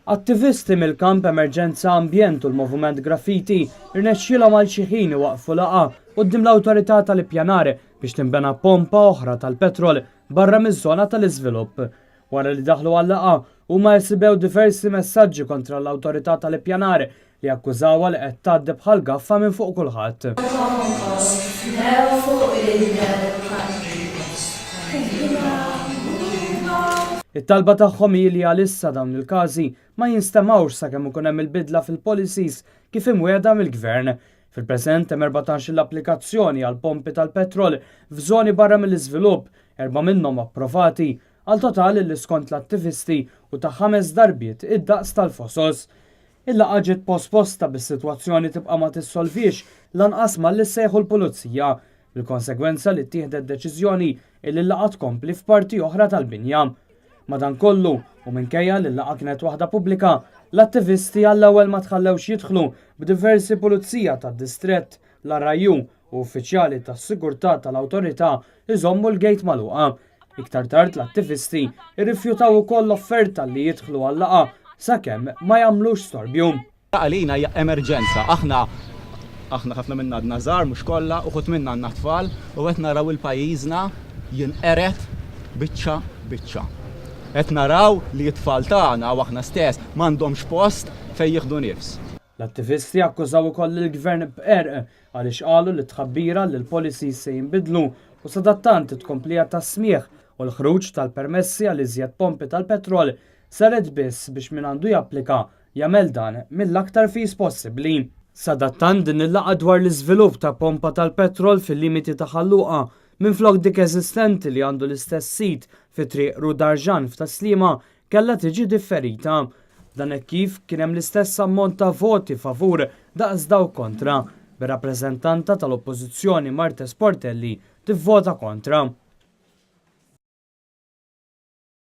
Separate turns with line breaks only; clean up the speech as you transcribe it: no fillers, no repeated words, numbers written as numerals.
Attivisti mill-kamp Emerġenza Ambjent u l-Moviment Graffiti irnexxielhom għal xi ħin waqfu laqgħa quddiem l-awtorità tal-ippjanar biex tinbena pompa oħra tal-petrol barra miż-żona tal-iżvilupp. Wara li daħlu għal laqgħa huma jsibew diversi messaġġi kontra l-awtorità tal-ippjanar li akkużawha li qed tgħaddi bħal gaffa minn fuq kulħadd. It-talba tagħhom li għalissa dawn il-każi ma jinstemawx sakemm ikun hemm il-bidla fil-policies kif imwiegħda mill-gvern. Fil-preżent hemm 14 l-applikazzjoni għal pompi tal-petrol f'żoni barra mill-iżvilupp, 4 minnhom approvati għal totali li skont l-attivisti u ta' 5 darbiet id-daqs tal-fosos. Il-laqgħa ġiet posposta bis-sitwazzjoni tibqa' ma tissolvix lanqas mal-li sejħu l-pulizija bil-konsegwenza li ttieħdet deċiżjoni li l-laqgħa tkompli f'parti oħra tal-binja. Madankollu, u minkejja li l-laqgħa kienet waħda pubblika, l-attivisti għall-ewwel ma tħallewx jidħlu b'diversi pulizija tad-distrett, l-arrajju u uffiċjali tas-sigurtà tal-awtorità iżommu l-gejt magħluqa. Iktar tard l-attivisti irrifjutaw ukoll l-offerta li jidħlu għall-laqgħa sakemm ma jagħmlux storbju.
Għalina hija emerġenza, aħna ħafna minna għadna żgħar mhux kollha uħud minna għandna tfal u qed naraw il-pajjiżna jinqeret biċċa. Qed naraw li t-tfal tagħna u aħna stess m'għandhomx post fejn jieħdu nifs.
L-attivisti akkużaw ukoll il-gvern b'qerq għaliex qalu li tħabbira li l-policies se jinbidlu u sadattant tkomplija tas-smigħ u l-ħruġ tal-permessi għal iżjed pompi tal-petrol saret biss biex min għandu japplika jagħmel dan mill-aktar fis possibbli. Sadattant din il-laqgħa dwar l-iżvilupp ta' pompa tal-petrol fil-limiti ta' ħalluqa minflok dik eżistenti li għandu l-istess sit fi triq Rudarġan f'Taslima kellha tiġi differita. Dan hekk kif kien hemm l-istess ammont ta' voti favur daqs daw kontra, bir-rappreżentanta tal-Oppożizzjoni Marta Sportelli tivvota kontra.